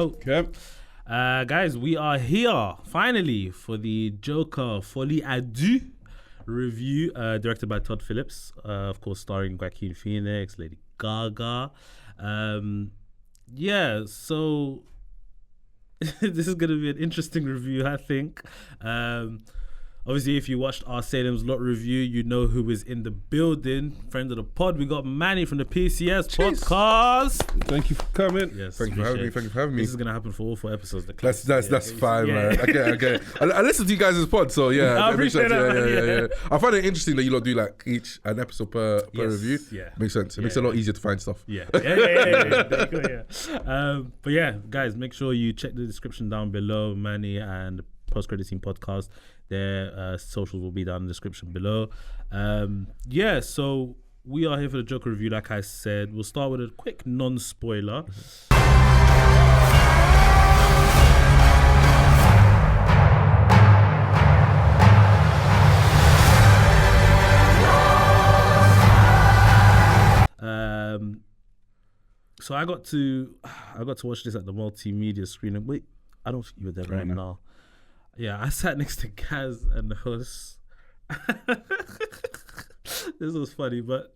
Mo. Okay. Guys, we are here finally for the Joker FOLIE à2 review, directed by Todd Phillips, of course starring Joaquin Phoenix, Lady Gaga. So this is going to be an interesting review, I think. Obviously, if you watched our Salem's Lot review, you know who is in the building. Friend of the pod, we got Manny from the PCS podcast. Thank you for coming. Yes, Thank you for having me. This is going to happen for all 4 episodes. That's fine, man. Okay. I listen to you guys' pod, so yeah. I appreciate that. Yeah. I find it interesting that you lot do like an episode per review. Yeah. Makes sense. It makes it a lot easier to find stuff. Yeah. But yeah, guys, make sure you check the description down below. Manny and Post Credit Scene Podcast. Their socials will be down in the description below. So we are here for the Joker review, like I said. We'll start with a quick non-spoiler. So I got to watch this at the multimedia screening. Wait, I don't think you were there right now. Yeah, I sat next to Gaz and the host. This was funny, but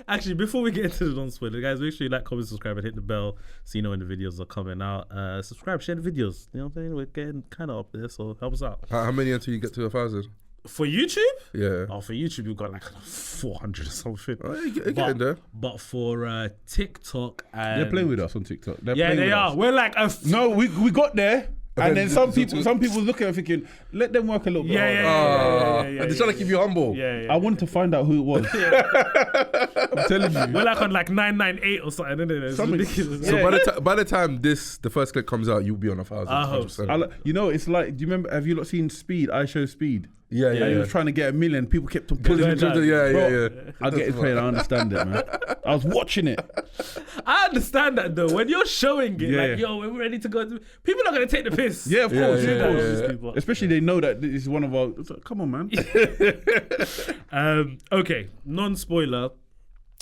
actually, before we get into the non-spoiler, guys, make sure you like, comment, subscribe, and hit the bell so you know when the videos are coming out. Subscribe, share the videos. You know what I'm saying? We're getting kind of up there, so help us out. How many until you get to 1,000? For YouTube? Yeah. Oh, for YouTube, we've got like 400 or something. Oh, you're getting there. But for TikTok and... They're playing with us on TikTok. They are. We're like No, we got there. And then some people look at it thinking, let them work a little bit harder. And they're trying to keep you humble. I wanted to find out who it was. I'm telling you. We're like on like 998 or something, isn't it? It's ridiculous. So by the time the first clip comes out, you'll be on 1,000. I hope so. It's like, do you remember, have you not seen Speed? I Show Speed. Yeah. He was trying to get 1 million. People kept on pulling him. Yeah. I get it paid. I understand it, man. I was watching it. I understand that though. When you're showing it, like, yo, we're ready to go. People are going to take the piss. Yeah, of course. Yeah. Especially they know that this is one of our... Come on, man. Okay, non-spoiler.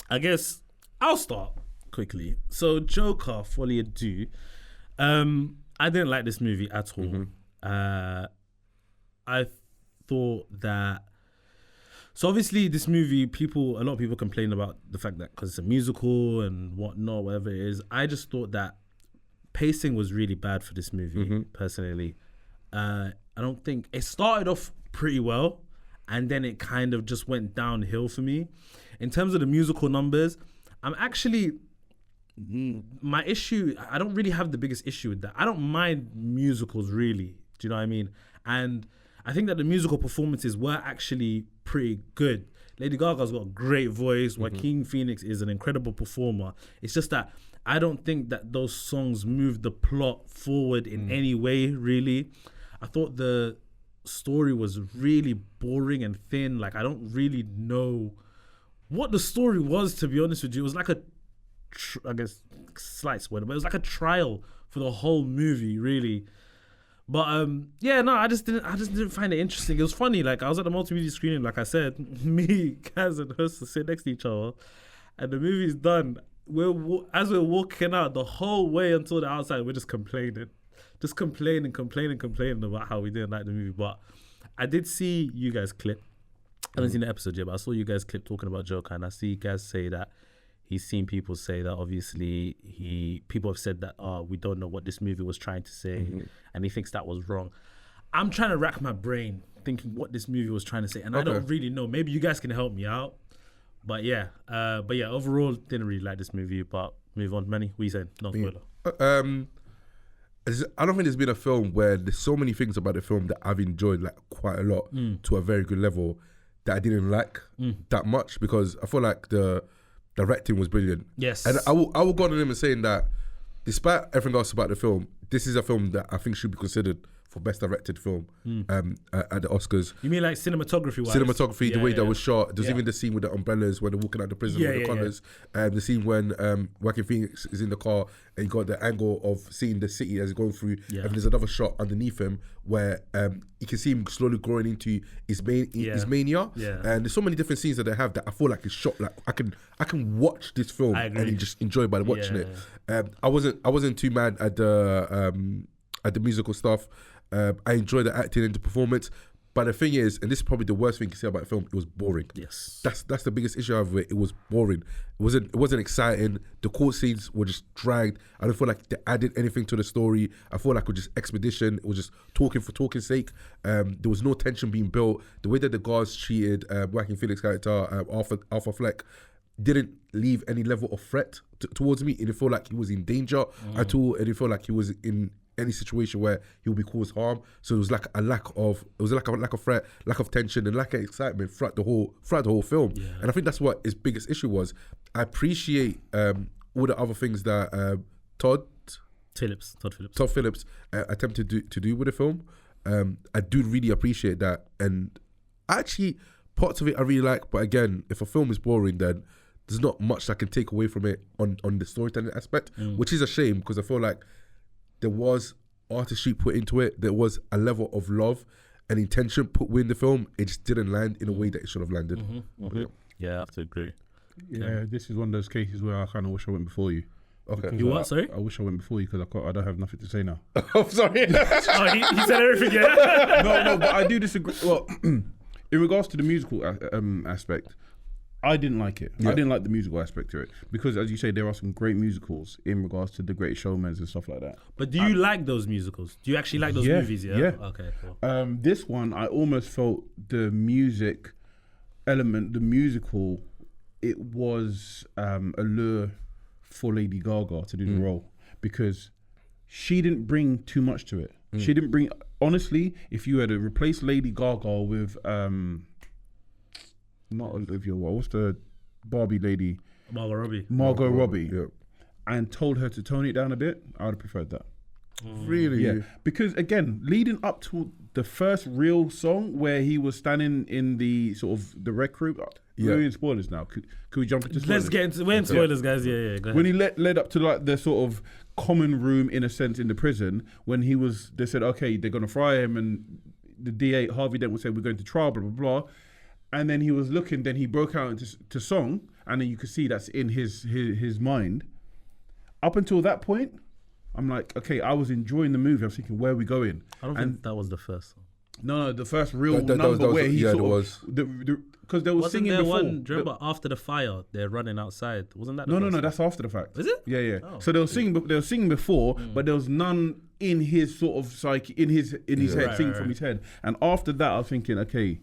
I guess I'll start quickly. So Joker FOLIE à2. I didn't like this movie at all. I thought that... So obviously this movie, a lot of people complain about the fact that because it's a musical and whatnot, whatever it is. I just thought that pacing was really bad for this movie, personally. I don't think... It started off pretty well and then it kind of just went downhill for me. In terms of the musical numbers, I'm actually... My issue... I don't really have the biggest issue with that. I don't mind musicals, really. Do you know what I mean? And I think that the musical performances were actually pretty good. Lady Gaga's got a great voice. Joaquin Phoenix is an incredible performer. It's just that I don't think that those songs move the plot forward in any way, really. I thought the story was really boring and thin. Like, I don't really know what the story was, to be honest with you. It was like I guess, slight spoiler, but it was like a trial for the whole movie, really. But I just didn't find it interesting. It was funny. Like, I was at the multimedia screening, like I said, me, Kaz, and Hurst sit next to each other, and the movie's done. As we're walking out, the whole way until the outside, we're just complaining about how we didn't like the movie. But I did see you guys clip. I haven't seen the episode yet, but I saw you guys clip talking about Joker, and I see you guys say that he's seen people say that obviously people have said that we don't know what this movie was trying to say, and he thinks that was wrong. I'm trying to rack my brain thinking what this movie was trying to say, and I don't really know. Maybe you guys can help me out. But yeah, overall didn't really like this movie. But move on, Manny. What are you saying? No spoiler. I don't think there's been a film where there's so many things about the film that I've enjoyed like quite a lot to a very good level that I didn't like that much, because I feel like the directing was brilliant. Yes. And I will go on him and saying that despite everything else about the film, this is a film that I think should be considered for best directed film at the Oscars. You mean like cinematography wise? Cinematography, the way that was shot. There's even the scene with the umbrellas when they're walking out the prison with the colours. The scene when Joaquin Phoenix is in the car and you got the angle of seeing the city as it's going through. And there's another shot underneath him where you can see him slowly growing into his mania. And there's so many different scenes that they have that I feel like it's shot like I can watch this film and just enjoy by watching it. I wasn't too mad at the musical stuff. I enjoyed the acting and the performance, but the thing is, and this is probably the worst thing to say about the film, it was boring. Yes, that's the biggest issue of it. It was boring. It wasn't exciting. The court scenes were just dragged. I don't feel like they added anything to the story. I feel like it was just expedition. It was just talking for talking's sake. There was no tension being built. The way that the guards treated Joaquin Phoenix character Arthur Fleck didn't leave any level of threat towards me. It didn't feel like he was in danger at all. It didn't feel like he was in any situation where he will be caused harm. So it was like a lack of threat, lack of tension, and lack of excitement throughout the whole film. And I think that's what his biggest issue was. I appreciate all the other things that Todd Phillips attempted to do with the film. I do really appreciate that, and actually parts of it I really like. But again, if a film is boring, then there's not much I can take away from it on the storytelling aspect, which is a shame because I feel like there was artistry put into it. There was a level of love and intention put within the film. It just didn't land in a way that it should have landed. Yeah, I have to agree. Yeah, this is one of those cases where I kind of wish I went before you. Okay. You what? Sorry? I wish I went before you because I don't have nothing to say now. I'm sorry. He said everything. Yeah. No, but I do disagree. Well, in regards to the musical aspect, I didn't like it. I didn't like the musical aspect to it because, as you say, there are some great musicals in regards to The Greatest Showman and stuff like that. But do you like those musicals? Do you actually like those movies? Yeah. Okay. Cool. This one, I almost felt the music element, the musical, it was a lure for Lady Gaga to do the role because she didn't bring too much to it. She didn't bring. Honestly, if you had to replace Lady Gaga with not Olivia Wilde, what's the Barbie lady? Margot Robbie. Yeah. And told her to tone it down a bit, I would have preferred that. Really? Yeah. Because again, leading up to the first real song where he was standing in the sort of the rec room. We're in spoilers now. Could we jump into spoilers? Let's get into we're in spoilers, guys. Yeah. Go ahead. When he led up to like the sort of common room in a sense in the prison, when they said, okay, they're gonna fry him, and the DA Harvey Dent would say we're going to trial, blah blah blah. And then he was looking, then he broke out into song, and then you could see that's in his mind. Up until that point, I'm like, okay, I was enjoying the movie. I was thinking, where are we going? I don't think that was the first song. No, the first real number where he sort was. Because they were singing there before. One, do you remember after the fire, they're running outside? Wasn't that the No, first that's after the fact. Is it? Yeah. Oh, so they were singing before, but there was none in his sort of psyche, in his head, singing from his head. And after that, I was thinking, okay,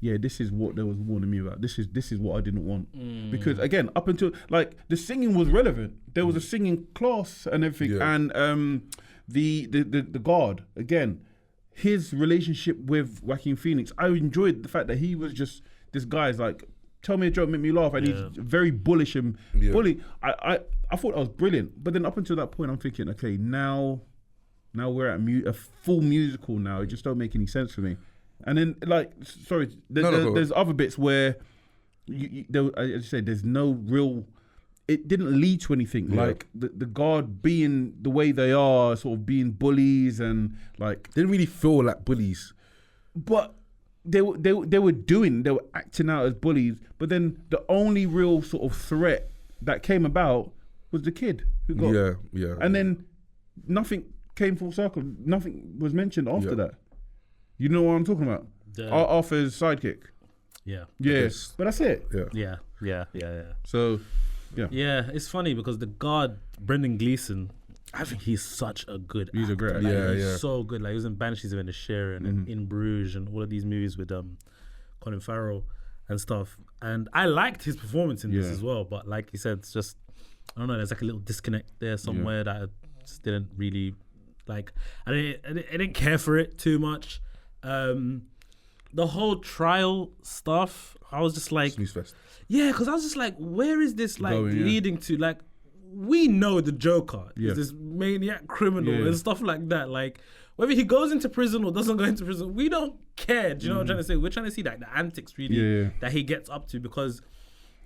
yeah, this is what they was warning me about. This is what I didn't want. Because again, up until like the singing was relevant. There was a singing class and everything, and the guard again, his relationship with Joaquin Phoenix. I enjoyed the fact that he was just this guy's like, tell me a joke, make me laugh, and he's very bullish and bully. I thought that was brilliant. But then up until that point, I'm thinking, okay, now we're at a full musical now. It just don't make any sense for me. And then, there's other bits where, as you say, there's no real. It didn't lead to anything. Yeah. Like the guard being the way they are, sort of being bullies and like. They didn't really feel like bullies, but they were acting out as bullies. But then the only real sort of threat that came about was the kid who got. Yeah. And then nothing came full circle. Nothing was mentioned after that. You know what I'm talking about? Arthur's sidekick. Yeah. Yes. But that's it. Yeah. So, yeah. Yeah, it's funny because the guard, Brendan Gleeson, I think he's such a good actor. He's a great actor. He's so good. Like he was in Banshees of Inisherin and In Bruges and all of these movies with Colin Farrell and stuff. And I liked his performance in this as well. But like you said, it's just, I don't know, there's like a little disconnect there somewhere that I just didn't really like. I didn't care for it too much. The whole trial stuff, I was just like, snooze fest. Yeah, because I was just like, where is this like leading to? Like, we know the Joker Yeah. is this maniac criminal Yeah. and stuff like that. Like, whether he goes into prison or doesn't go into prison, we don't care. Do you know what I'm trying to say? We're trying to see like the antics really Yeah. that he gets up to, because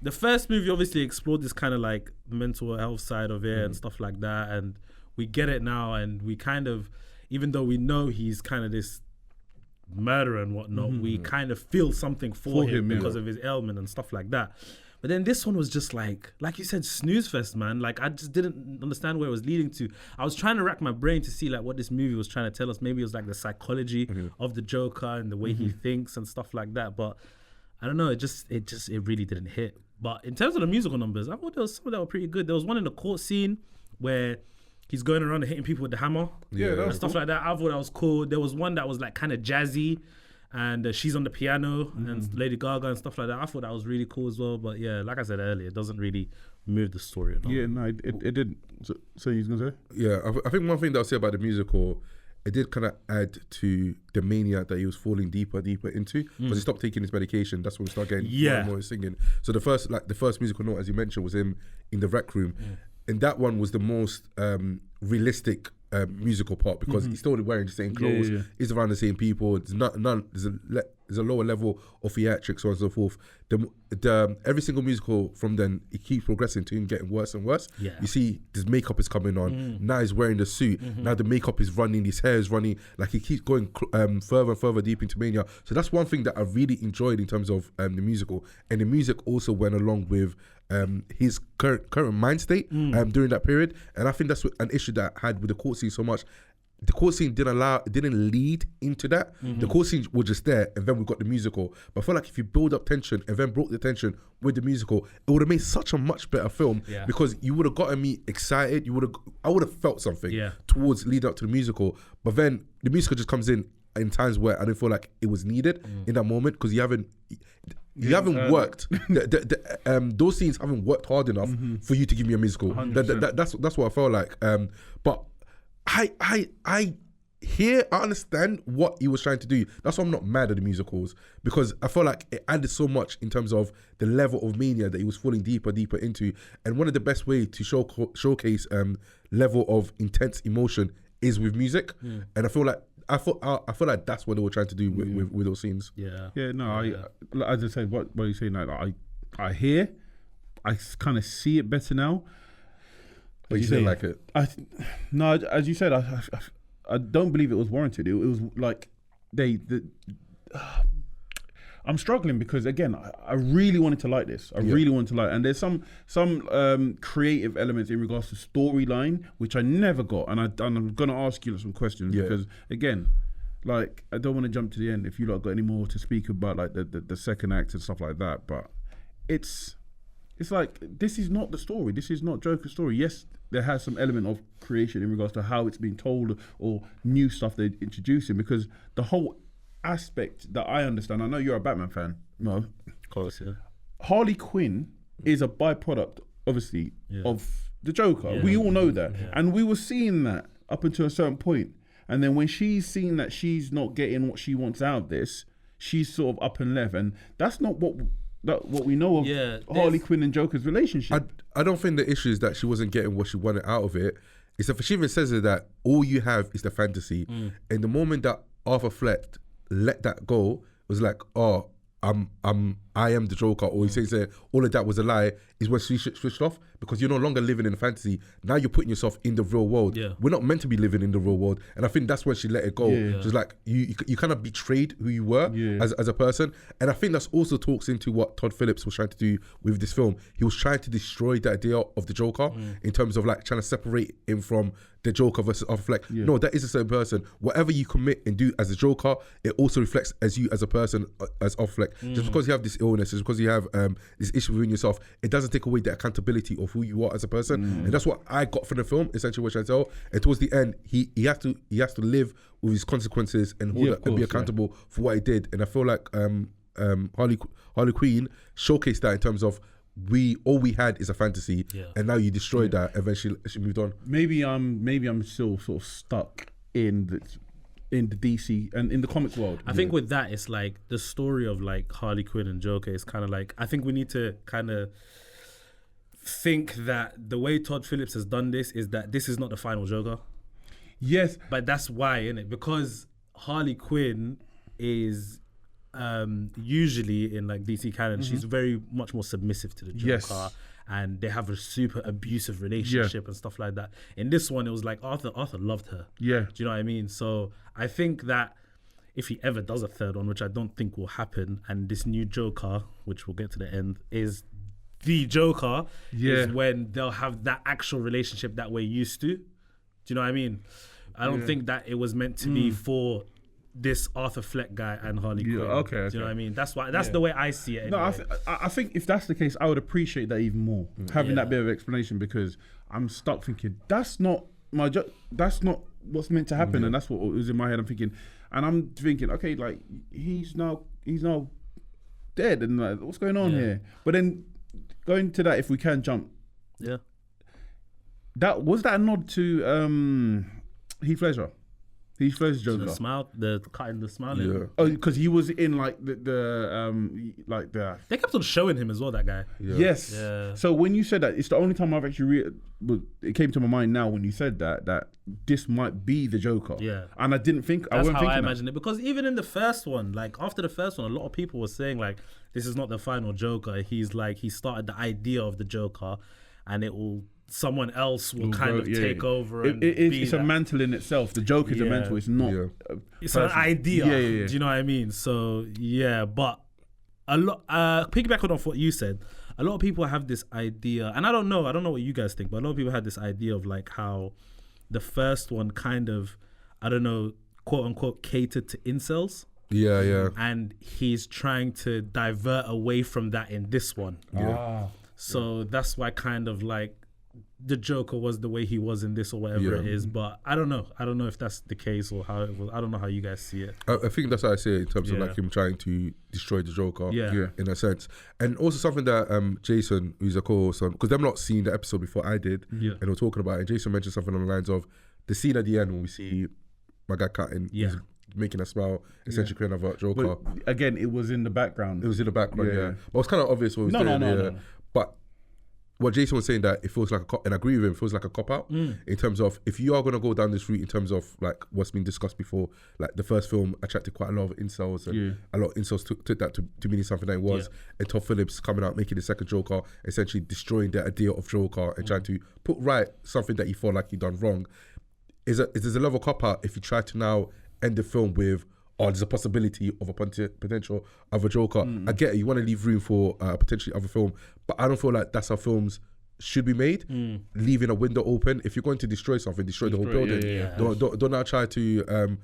the first movie obviously explored this kind of like mental health side of it and stuff like that, and we get it now, and we kind of, even though we know he's kind of this murderer and whatnot, we kind of feel something for him because of his ailment and stuff like that. But then this one was just like you said, snooze fest, man. Like, I just didn't understand where it was leading to. I was trying to rack my brain to see like what this movie was trying to tell us. Maybe it was like the psychology of the Joker and the way he thinks and stuff like that. But I don't know. It really didn't hit. But in terms of the musical numbers, I thought there was some that were pretty good. There was one in the court scene where he's going around and hitting people with the hammer and stuff like that. I thought that was cool. There was one that was like kind of jazzy, and she's on the piano and Lady Gaga and stuff like that. I thought that was really cool as well. But yeah, like I said earlier, it doesn't really move the story at all. Yeah, no, it didn't. So you was gonna say? Yeah, I think one thing that I'll say about the musical, it did kind of add to the mania that he was falling deeper into, because he stopped taking his medication. That's when we start getting more and more singing. So the first musical note, as you mentioned, was him in the rec room, and that one was the most realistic musical part, because he's still wearing the same clothes, he's around the same people. There's a lower level of theatrics, so on and so forth. Every single musical from then, it keeps progressing to him getting worse and worse. Yeah. You see, his makeup is coming on. Now he's wearing the suit. Now the makeup is running. His hair is running. Like, he keeps going further and further deep into mania. So that's one thing that I really enjoyed in terms of the musical, and the music also went along with his current mind state during that period. And I think that's an issue that I had with the court scene so much. The court scene didn't lead into that. The court scene was just there, and then we got the musical. But I feel like if you build up tension and then brought the tension with the musical, it would have made such a much better film, because you would have gotten me excited. I would have felt something towards lead up to the musical. But then the musical just comes in times where I didn't feel like it was needed in that moment, because you haven't worked. Those scenes haven't worked hard enough for you to give me a musical. That's what I felt like. But I understand what he was trying to do. That's why I'm not mad at the musicals, because I felt like it added so much in terms of the level of mania that he was falling deeper into. And one of the best ways to showcase level of intense emotion is with music. And I feel like that's what they were trying to do with those scenes. As I said, what you're saying, like, I hear, I kind of see it better now. But you didn't like it? No, as you said, I don't believe it was warranted. It was like I'm struggling, because again, I really wanted to like this. I really wanted to like it. And there's some creative elements in regards to storyline which I never got, and I'm gonna ask you some questions because again, like, I don't want to jump to the end if you lot got any more to speak about, like the second act and stuff like that. But it's like, this is not the story. This is not Joker's story. Yes, there has some element of creation in regards to how it's been told or new stuff they're introducing, because the whole aspect that I understand, I know you're a Batman fan, Mo. Of course, yeah. Harley Quinn is a byproduct, obviously, of the Joker. Yeah. We all know that. Yeah. And we were seeing that up until a certain point. And then when she's seen that she's not getting what she wants out of this, she's sort of up and left. And that's not what we know of Harley Quinn and Joker's relationship. I don't think the issue is that she wasn't getting what she wanted out of it. It's that she even says that all you have is the fantasy. And the moment that Arthur Fleck let that go, it was like, oh, I am the Joker, or he says that all of that was a lie, is when she switched off, because you're no longer living in fantasy. Now you're putting yourself in the real world. Yeah. We're not meant to be living in the real world. And I think that's when she let it go. Yeah. Just like, you kind of betrayed who you were as a person. And I think that's also talks into what Todd Phillips was trying to do with this film. He was trying to destroy the idea of the Joker in terms of like trying to separate him from the Joker versus Arthur Fleck. Yeah. No, that is the same person. Whatever you commit and do as a Joker, it also reflects as you as a person, as Arthur Fleck. Just because you have this illness, just because you have this issue within yourself, it doesn't take away the accountability of who you are as a person. And that's what I got from the film, essentially, which I tell. And towards the end, he has to live with his consequences and be accountable for what he did. And I feel like Harley Quinn showcased that in terms of all we had is a fantasy, and now you destroyed that, and then she moved on. Maybe I'm still sort of stuck in the DC and in the comics world. I think with that, it's like the story of like Harley Quinn and Joker is kind of like, I think we need to kind of think that the way Todd Phillips has done this is that this is not the final Joker. Yes, But that's why, innit? Because Harley Quinn is usually in like DC canon, she's very much more submissive to the Joker. Yes. And they have a super abusive relationship and stuff like that. In this one, it was like Arthur loved her. Yeah. Do you know what I mean? So I think that if he ever does a third one, which I don't think will happen, and this new Joker, which we'll get to the end, is the Joker, is when they'll have that actual relationship that we're used to. Do you know what I mean? I don't think that it was meant to be for this Arthur Fleck guy and Harley Quinn. Okay. Do you know what I mean? That's the way I see it. No, Anyway. I think if that's the case, I would appreciate that even more, having that bit of explanation, because I'm stuck thinking that's not that's not what's meant to happen, and that's what was in my head. I'm thinking, okay, like he's now dead, and like, what's going on here? But then going to that, if we can jump, that was that a nod to Heath Ledger. Heath Ledger's Joker. The smile, the cutting the smile. Yeah. Oh, because he was in like the They kept on showing him as well, that guy. Yeah. Yes. Yeah. So when you said that, it's the only time I've actually it came to my mind now when you said that this might be the Joker. Yeah. And I didn't think That's wasn't how I thinking imagined it. Because even in the first one, like after the first one, a lot of people were saying like, this is not the final Joker. He's like, he started the idea of the Joker, and someone else will kind of take over. It's a mantle in itself. The Joker is a mantle. It's not. It's an idea. Yeah. Do you know what I mean? So yeah, but a lot. Piggyback on what you said, a lot of people have this idea, and I don't know what you guys think, but a lot of people had this idea of like how the first one kind of, I don't know, quote unquote, catered to incels. Yeah. And he's trying to divert away from that in this one. Yeah. So that's why kind of like the Joker was the way he was in this or whatever it is. But I don't know if that's the case or how it was. I don't know how you guys see it. I think that's how I see it in terms of like him trying to destroy the Joker, in a sense. And also something that Jason, who's a co-host on, because they've not seen the episode before I did, and we're talking about it, and Jason mentioned something on the lines of the scene at the end when we see my guy cutting, he's making a smile, essentially creating a Joker. But again, it was in the background. It was in the background, But it's kind of obvious what he was doing. No. But what Jason was saying, that it feels like and I agree with him, it feels like a cop-out in terms of, if you are going to go down this route in terms of like what's been discussed before, like the first film attracted quite a lot of incels, and a lot of incels took that to meaning something that it was, and Todd Phillips coming out making the second Joker, essentially destroying the idea of Joker and trying to put right something that you felt like you done wrong. There's a level cop-out if you try to now end the film with, there's a possibility of a potential of a Joker. I get it, you want to leave room for potentially other film, but I don't feel like that's how films should be made. Leaving a window open. If you're going to destroy something, destroy the whole building. Don't now try to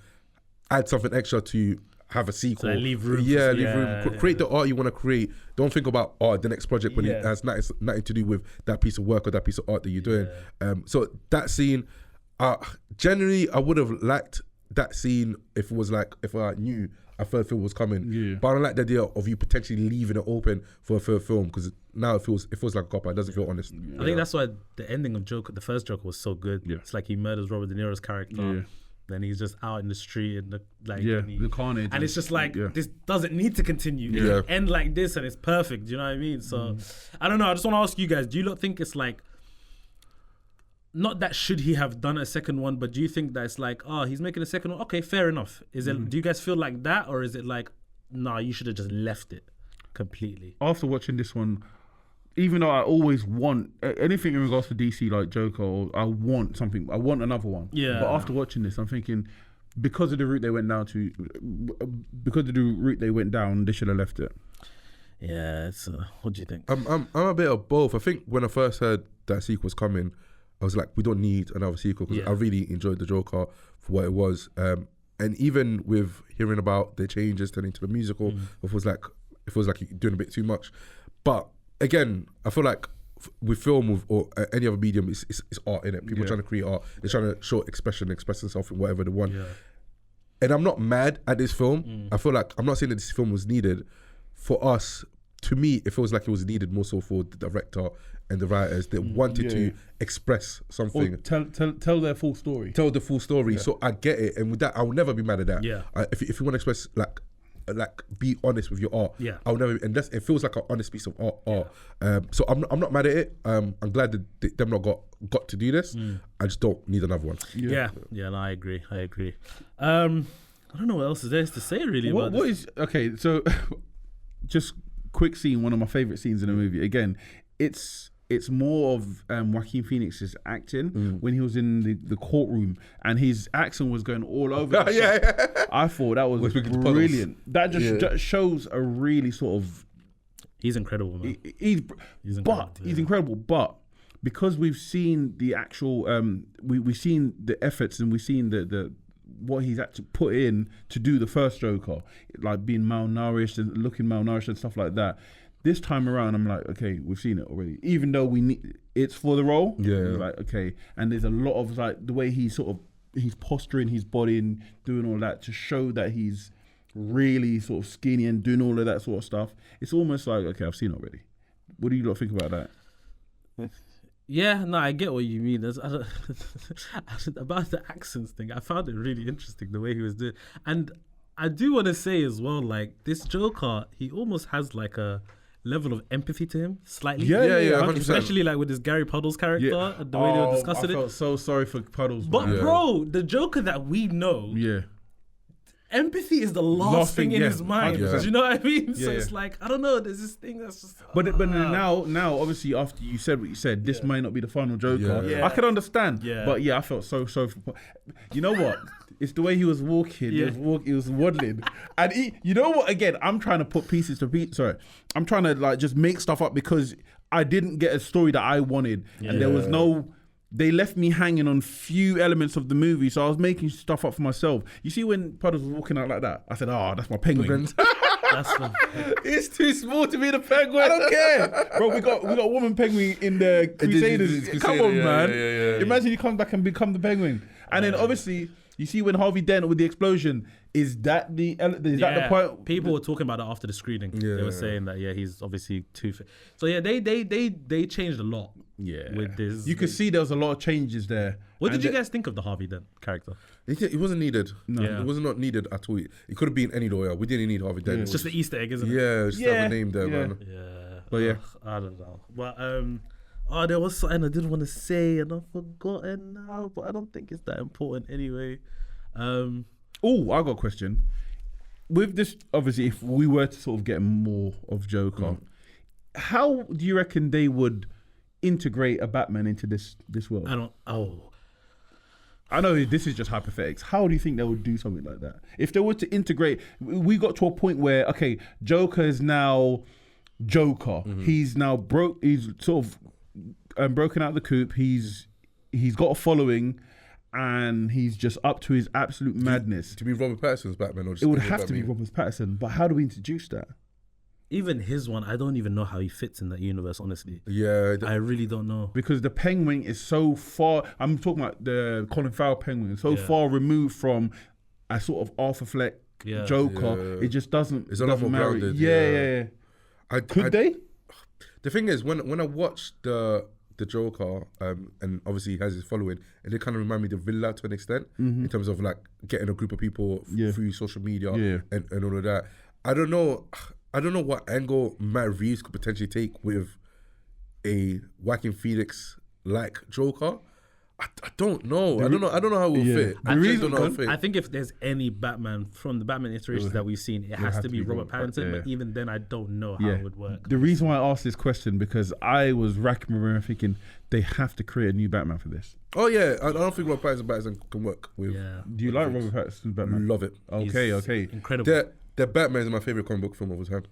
add something extra to have a sequel. So leave room. Leave room. Create the art you want to create. Don't think about the next project when it has nothing to do with that piece of work or that piece of art that you're doing. So that scene, generally, I would have liked that scene if I knew a third film was coming, but I don't like the idea of you potentially leaving it open for a third film, because now it feels like a cop-out. It doesn't feel honest. I think that's why the ending of Joker, the first Joker, was so good. It's like he murders Robert De Niro's character, then he's just out in the street and the carnage, and it's just like this doesn't need to continue. It can end like this and it's perfect. Do you know what I mean? So I don't know. I just want to ask you guys: do you not think it's like, not that should he have done a second one, but do you think that it's like, he's making a second one? Okay, fair enough. Is it? Do you guys feel like that, or is it like, nah, you should have just left it completely? After watching this one, even though I always want anything in regards to DC, like Joker, or I want another one. Yeah. But after watching this, I'm thinking, because of the route they went down, they should have left it. Yeah. What do you think? I'm a bit of both. I think when I first heard that sequel was coming, I was like, we don't need another sequel, because I really enjoyed the Joker for what it was. And even with hearing about the changes turning to the musical, it feels like you're doing a bit too much. But again, I feel like with film or any other medium, it's art, innit? People are trying to create art. They're trying to show express themselves in whatever they want. Yeah. And I'm not mad at this film. I feel like, I'm not saying that this film was needed. For us, to me, it feels like it was needed more so for the director and the writers that wanted to express something. Or tell their full story. Tell the full story. So I get it, and with that, I will never be mad at that. Yeah. If you want to express like like be honest with your art. Yeah. I'll never, and it feels like an honest piece of art. So I'm not mad at it. I'm glad that them not got to do this. I just don't need another one. Yeah, no, I agree. I don't know what else is there to say really. What is okay? So, just quick scene. One of my favorite scenes in the movie. Again, it's more of Joaquin Phoenix's acting when he was in the courtroom and his accent was going all over. I thought that was brilliant. That just shows a really sort of. He's incredible, man. He's incredible. But because we've seen the actual, we've seen the efforts and we've seen the what he's had to put in to do the first Joker, like being malnourished and looking malnourished and stuff like that. This time around, I'm like, okay, we've seen it already. Even though it's for the role. Yeah. Like, okay. And there's a lot of like the way he's posturing his body and doing all that to show that he's really sort of skinny and doing all of that sort of stuff. It's almost like, okay, I've seen it already. What do you lot think about that? Yeah, no, I get what you mean. About the accents thing, I found it really interesting the way he was doing. And I do want to say as well, like, this Joker, he almost has like a level of empathy to him, slightly. Yeah, 100%. Especially like with this Gary Puddles character and the way they were discussing I it. felt so sorry for Puddles. But man. bro, the Joker that we know, empathy is the last thing in his mind. 100%. Do you know what I mean? So Yeah. it's like, I don't know, there's this thing that's just... But now, obviously, after you said what you said, this might not be the final Joker. Yeah. I can understand. Yeah. But yeah, I felt so sorry for. You know what? It's the way he was walking. Yeah. He was waddling, and you know what? Again, I'm trying to put pieces to pieces. Sorry, I'm trying to like just make stuff up because I didn't get a story that I wanted, and there was no. They left me hanging on few elements of the movie, so I was making stuff up for myself. You see, when Puddles was walking out like that, I said, "Oh, that's my penguin." It's too small to be the penguin. I don't care, bro. We got woman penguin in the Crusaders. Come on, man. Imagine he comes back and become the penguin, and then obviously you see when Harvey Dent with the explosion. Is that the point? People were talking about it after the screening. Yeah. They were saying that he's obviously too fit. So yeah, they changed a lot. Yeah, with this, you could see there was a lot of changes there. What did you guys think of the Harvey Dent character? It wasn't needed. No. Yeah. It was not needed at all. It could have been any lawyer. We didn't need Harvey Dent. It's just the Easter egg, isn't it? Yeah, just have a name there, man. Yeah. But yeah. I don't know. But there was something I did want to say and I've forgotten now, but I don't think it's that important anyway. Oh, I got a question. With this, obviously, if we were to sort of get more of Joker, how do you reckon they would integrate a Batman into this world? I know this is just hypothetics. How do you think they would do something like that? If they were to integrate, we got to a point where, okay, Joker is now Joker. He's now he's sort of broken out the coop. He's got a following. And he's just up to his absolute madness. To be Robert Pattinson's Batman, or just it would have to be Robert Pattinson. But how do we introduce that? Even his one, I don't even know how he fits in that universe. Honestly, I really don't know because the Penguin is so far. I'm talking about the Colin Farrell Penguin, so far removed from a sort of Arthur Fleck Joker. It just doesn't. It's a lot more grounded. Yeah. Could they? The thing is, when I watched the Joker, and obviously he has his following, and they kind of remind me of the Villa to an extent in terms of like getting a group of people through social media and all of that. I don't know what angle Matt Reeves could potentially take with a Joaquin Phoenix like Joker. I don't know. I don't know how it will fit. I don't know how it will fit. I think if there's any Batman from the Batman iterations that we've seen, it has to be Robert Pattinson. But even then, I don't know how it would work. The reason why I asked this question because I was racking my brain thinking they have to create a new Batman for this. Oh yeah, I don't think Robert Pattinson can work with. Yeah. Do you like Robert Pattinson's Batman? Love it. Okay. Incredible. The Batman is my favorite comic book film of all time.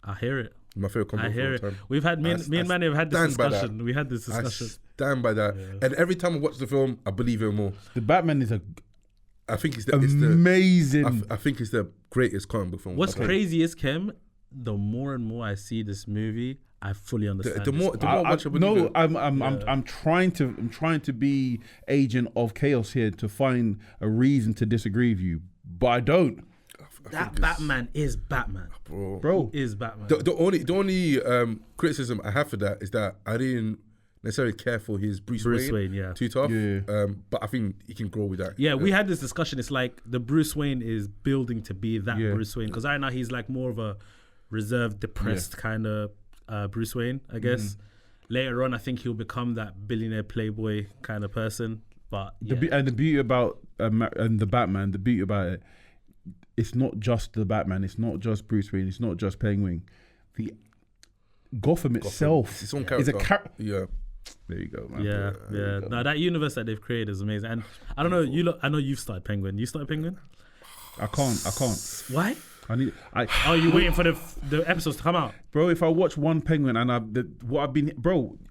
I hear it. My favorite comic book film of all time. We've had me and Manny have had this discussion. We had this discussion. I stand by that. And every time I watch the film, I believe it more. The Batman is I think it's amazing. I think it's the greatest comic book film. What's crazy is, Kem, the more and more I see this movie, I fully understand. The more I watch it, I'm trying to be agent of chaos here to find a reason to disagree with you, but I don't. That Batman is Batman, bro. Is Batman. The only criticism I have for that is that I didn't necessarily care for his Bruce Wayne, yeah. too tough. Yeah. But I think he can grow with that. Yeah, we had this discussion. It's like the Bruce Wayne is building to be that Yeah. Bruce Wayne, because right now he's like more of a reserved, depressed kind of Bruce Wayne, I guess. Later on, I think he'll become that billionaire playboy kind of person. But And the beauty about and the Batman, the beauty about it, it's not just the Batman. It's not just Bruce Wayne. It's not just Penguin. The Gotham itself It's its own is a character. Yeah. There you go, man. yeah. No, that universe that they've created is amazing. And I don't know, I know you've started Penguin. You started Penguin? I can't. Why? Oh, you waiting for the episodes to come out? Bro, if I watch one Penguin and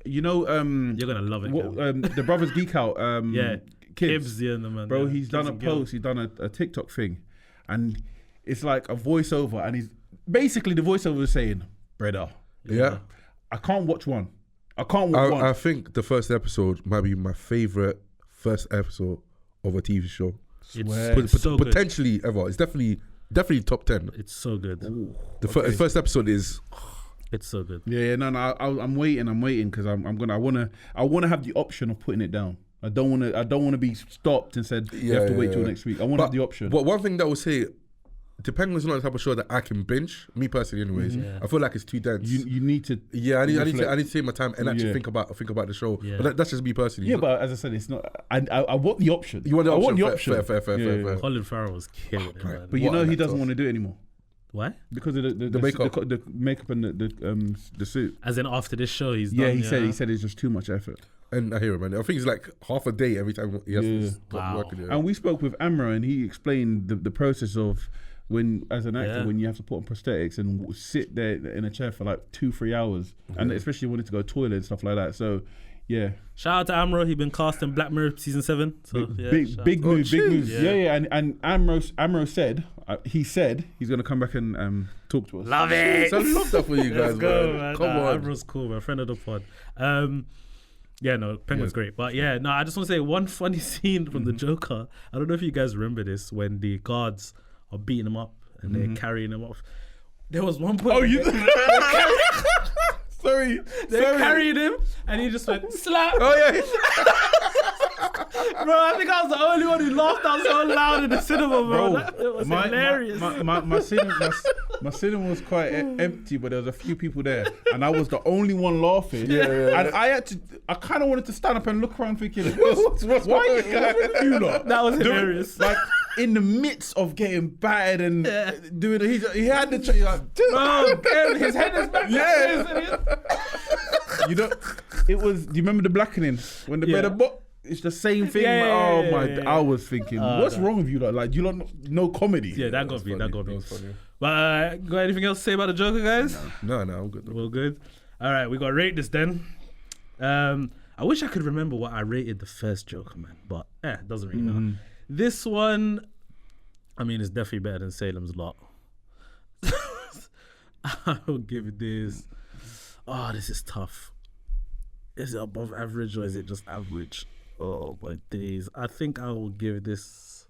you know, You're gonna love it. the Brothers Geek Out, Yeah, Kids, yeah, the man. bro, yeah. he's done Kids a and girls. post, he's done a TikTok thing, and it's like a voiceover, and he's basically the voiceover is saying, "Brother, Yeah. I can't watch one. I can't watch one." I think the first episode might be my favorite first episode of a TV show. It's so good. Potentially ever. It's definitely top 10. It's so good. The first episode is. It's so good. Yeah, no, I'm waiting because I want to have the option of putting it down. I don't want to be stopped and said you have to wait till next week. I want to have the option. But one thing that I would say, The Penguin's not the type of show that I can binge. Me personally, anyways. Yeah. I feel like it's too dense. You need to. Yeah, I need to take my time and actually think about the show. Yeah. But that's just me personally. Yeah, but as I said, it's not. I want the option. You want the option? I want the option. Fair. Colin Farrell was killing it, man. But you know What he an doesn't actor. want to do it anymore Why? because of the makeup. the makeup and the suit. As in after this show, he's Yeah, done, he said it's just too much effort. And I hear it, man. I think it's like half a day every time he has to stop Wow. working. And we spoke with Amro, and he explained the process of when, as an actor, Yeah. when you have to put on prosthetics and sit there in a chair for like 2-3 hours, and especially when it's to go to the toilet and stuff like that. So, yeah, Shout out to Amro. He's been cast in Black Mirror season 7. So yeah, big move. Yeah. Yeah. And Amro said he's going to come back and talk to us. Love it. So I love that for you guys, Let's go, man. man. Come Nah, on. Amro's cool, man. Friend of the pod. Yeah, no, Penguin's great. But yeah, no, I just want to say one funny scene from the Joker. I don't know if you guys remember this, when the guards are beating him up and they're carrying him off. There was one point. Oh, you. Sorry. They're carrying him and he just went slap. Oh yeah. Bro, I think I was the only one who laughed out so loud in the cinema, bro. Bro, It was hilarious. my cinema was quite empty, but there was a few people there, and I was the only one laughing. And I kind of wanted to stand up and look around, thinking, what's wrong with you lot? That was hilarious. Like in the midst of getting battered and doing it, he had the like, Bro, damn, his head is back. Yeah. You know, it was. Do you remember the blackening when the Yeah. bed? It's the same thing. Yeah, Oh yeah, my! yeah. I was thinking, what's wrong with you? Like you don't know comedy. Yeah, that got me. That got me. was funny. But got anything else to say about the Joker, guys? No, I'm good. Well, good. All right, we got to rate this then. I wish I could remember what I rated the first Joker, man. But it doesn't really matter. This one, I mean, it's definitely better than Salem's Lot. I'll give this. Oh, this is tough. Is it above average or is it just average? Oh my days. I think I will give this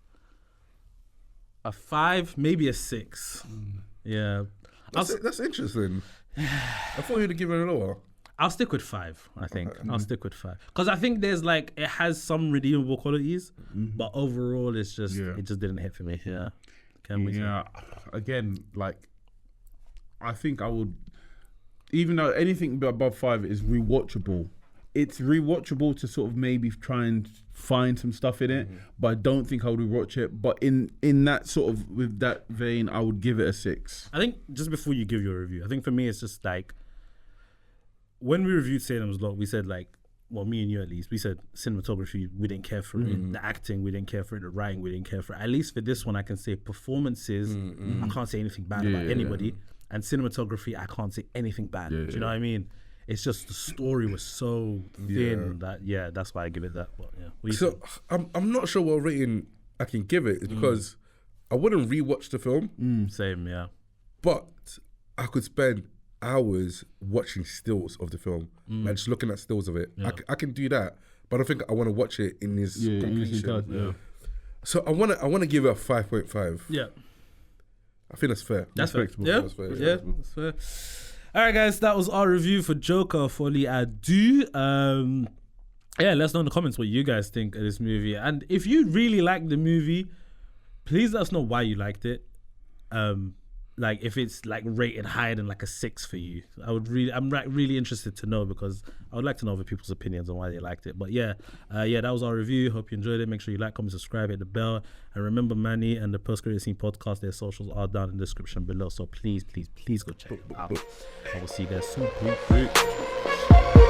a 5, maybe a 6. Yeah. That's interesting. I thought you'd have given it lower. I'll stick with 5, I think. I'll stick with 5. Because I think there's like, it has some redeemable qualities, but overall it just didn't hit for me. Yeah. Yeah. Again, like, I think I would, even though anything above 5 is rewatchable, it's rewatchable to sort of maybe try and find some stuff in it, but I don't think I would rewatch it. But in that sort of, with that vein, I would give it a 6. I think just before you give your review, I think for me it's just like, when we reviewed Salem's Lot, we said like, well, me and you at least, we said cinematography, we didn't care for it. The acting, we didn't care for it. The writing, we didn't care for it. At least for this one, I can say performances, I can't say anything bad about anybody. And cinematography, I can't say anything bad. Do you know what I mean? It's just the story was so thin that, that's why I give it that. But yeah. What do you So I'm not sure what rating I can give it because I wouldn't rewatch the film, think? Same, yeah. but I could spend hours watching stills of the film, like just looking at stills of it. Yeah. I can do that, but I don't think I want to watch it in this completion. Yeah. So I want to give it a 5.5. Yeah. I think that's fair. That's fair. Respectable. Yeah, That's fair, yeah, that's fair. All right, guys, that was our review for Joker, Folie à Deux. Yeah, let us know in the comments what you guys think of this movie. And if you really like the movie, please let us know why you liked it. Like if it's like rated higher than like a 6 for you. I'm really interested to know, because I would like to know other people's opinions on why they liked it. But yeah, that was our review. Hope you enjoyed it. Make sure you like, comment, subscribe, hit the bell, and remember Manny and the Post Credit Scene podcast. Their socials are down in the description below. So please go check it out. I will see you guys soon. Peace.